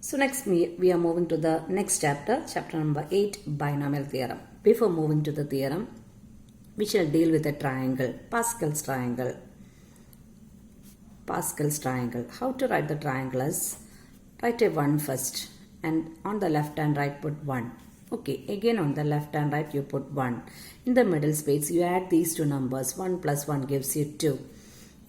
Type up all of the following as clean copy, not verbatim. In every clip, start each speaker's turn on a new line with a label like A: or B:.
A: So next we are moving to the next chapter, chapter number 8, binomial theorem. Before moving to the theorem, we shall deal with a triangle, Pascal's triangle. Pascal's triangle. How to write the triangle is, write a 1 first and on the left and right put 1. Okay, again on the left and right you put 1. In the middle space you add these two numbers, 1 plus 1 gives you 2.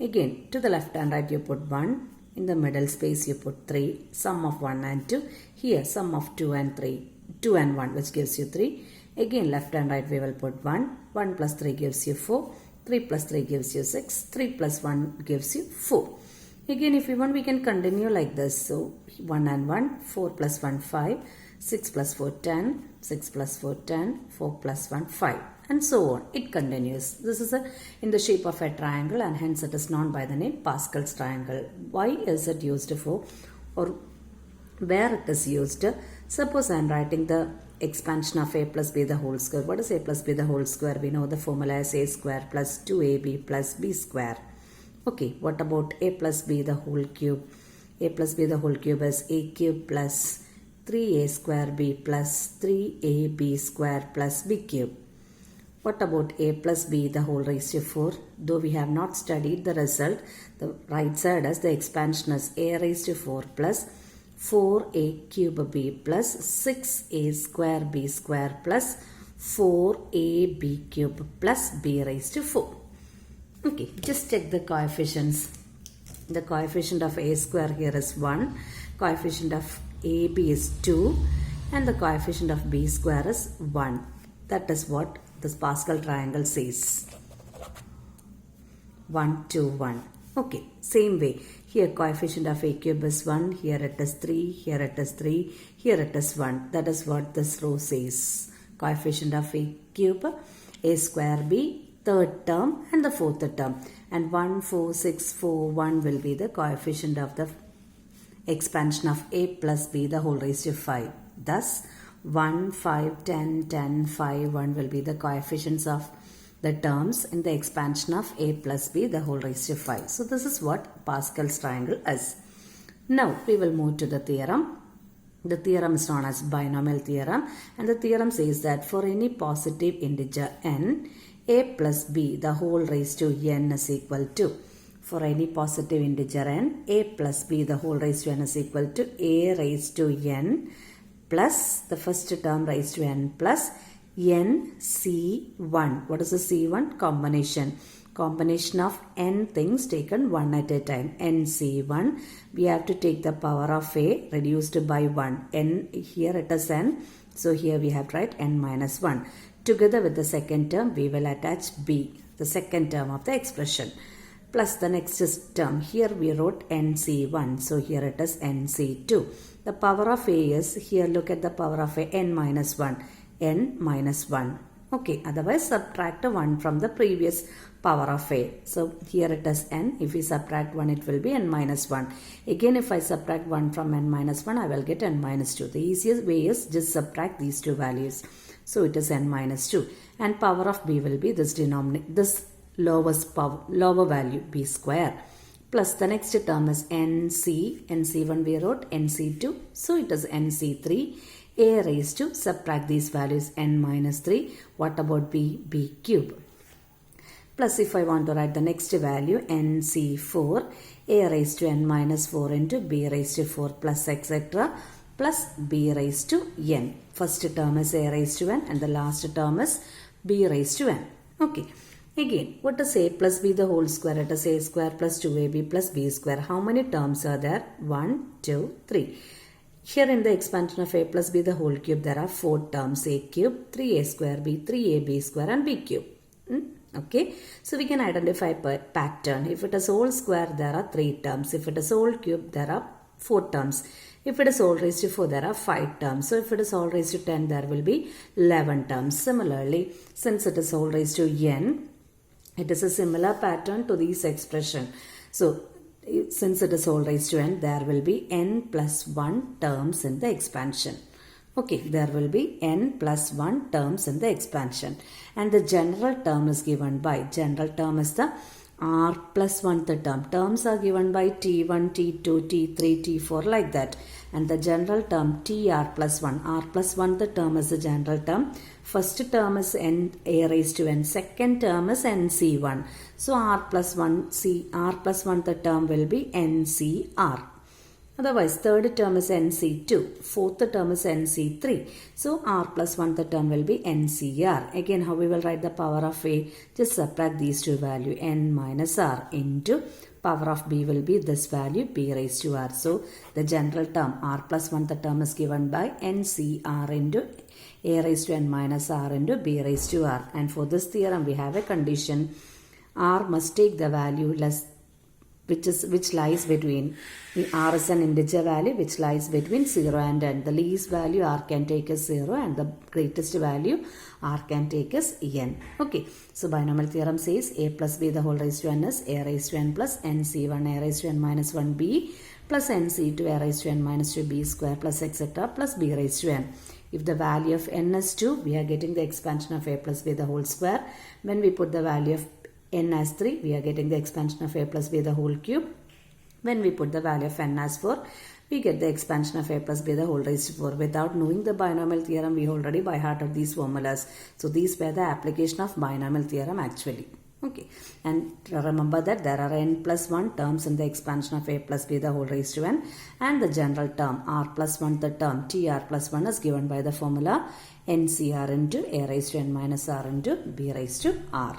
A: Again to the left and right you put 1. In the middle space you put 3, sum of 1 and 2. Here sum of 2 and 3, 2 and 1 which gives you 3. Again left and right we will put 1. 1 plus 3 gives you 4. 3 plus 3 gives you 6. 3 plus 1 gives you 4. Again if you want we can continue like this. So 1 and 1, 4 plus 1 5. 6 plus 4 10. 6 plus 4 10. 4 plus 1 5. And so on. It continues. This is in the shape of a triangle and hence it is known by the name Pascal's triangle. Why is it used for, or where it is used? Suppose I am writing the expansion of a plus b the whole square. What is a plus b the whole square? We know the formula is a square plus 2ab plus b square. Okay, what about a plus b the whole cube? A plus b the whole cube is a cube plus 3a square b plus 3ab square plus b cube. What about a plus b the whole raised to 4? Though we have not studied the result, the right side as the expansion is a raised to 4 plus 4a cube b plus 6a square b square plus 4ab cube plus b raised to 4. Okay, just check the coefficients. The coefficient of a square here is 1, coefficient of ab is 2 and the coefficient of b square is 1. That is what this Pascal triangle says. 1, 2, 1. Okay, same way. Here coefficient of a cube is 1, here it is 3, here it is 3, here it is 1. That is what this row says. Coefficient of a cube, a square b, third term and the fourth term. And 1, 4, 6, 4, 1 will be the coefficient of the expansion of a plus b the whole raised to 5. Thus, 1, 5, 10, 10, 5, 1 will be the coefficients of the terms in the expansion of a plus b the whole raised to 5. So this is what Pascal's triangle is. Now we will move to the theorem. The theorem is known as binomial theorem and the theorem says that for any positive integer n, a plus b the whole raised to n is equal to. For any positive integer n, a plus b the whole raised to n is equal to a raised to n plus the first term raised to n plus nc1. What is the c1? Combination. Combination of n things taken one at a time. nc1. We have to take the power of a reduced by 1. n, here it is n. So here we have to write n minus 1. Together with the second term we will attach b, the second term of the expression. Plus the next term. Here we wrote nc1. So here it is nc2. The power of a is, here look at the power of a, n minus 1. n minus 1. Okay, otherwise subtract 1 from the previous power of a. So here it is n. If we subtract 1 it will be n minus 1. Again if I subtract 1 from n minus 1 I will get n minus 2. The easiest way is just subtract these two values. So it is n minus 2. And power of b will be this this lowest power, lower value b square. Plus the next term is nc1 we wrote nc2. So it is nc3. A raised to, subtract these values, n minus 3. What about b? B cube. Plus if I want to write the next value nc4. A raised to n minus 4 into b raised to 4 plus etc. Plus b raised to n. First term is a raised to n and the last term is b raised to n. Okay. Again, what is a plus b the whole square? It is a square plus 2ab plus b square. How many terms are there? 1, 2, 3. Here in the expansion of a plus b the whole cube, there are 4 terms. A cube, 3a square b, 3ab square and b cube. Okay. So we can identify pattern. If it is whole square, there are 3 terms. If it is whole cube, there are 4 terms. If it is all raised to 4, there are 5 terms. So if it is all raised to 10, there will be 11 terms. Similarly, since it is all raised to n, it is a similar pattern to this expression. So, since it is all raised to n, there will be n plus 1 terms in the expansion. Okay, there will be n plus 1 terms in the expansion. And the general term is given by, general term is the r plus 1th term. Terms are given by t1, t2, t3, t4 like that. And the general term tr plus 1. R plus 1th term is the general term. First term is n a raised to n. Second term is nc1. So r plus 1th term will be ncr. Otherwise, third term is nc2. Fourth term is nc3. So r plus 1th term will be ncr. Again, how we will write the power of a? Just subtract these two values, n minus r, into power of b will be this value, b raised to r. So the general term r plus 1th term is given by ncr into a raised to n minus r into b raised to r. And for this theorem, we have a condition: r must take the value less, which lies between, r is an integer value which lies between 0 and n. The least value r can take is 0 and the greatest value r can take is n. Okay, so binomial theorem says a plus b the whole raised to n is a raised to n plus nc1 a raised to n minus 1b plus nc2 a raised to n minus 2b square plus etc. plus b raised to n. If the value of n is 2, we are getting the expansion of a plus b the whole square. When we put the value of n as 3, we are getting the expansion of a plus b the whole cube. When we put the value of n as 4, we get the expansion of a plus b the whole raised to 4. Without knowing the binomial theorem, we already by heart of these formulas. So these were the application of binomial theorem actually. Okay, and remember that there are n plus 1 terms in the expansion of a plus b the whole raised to n, and the general term r plus 1th term tr plus 1 is given by the formula ncr into a raised to n minus r into b raised to r.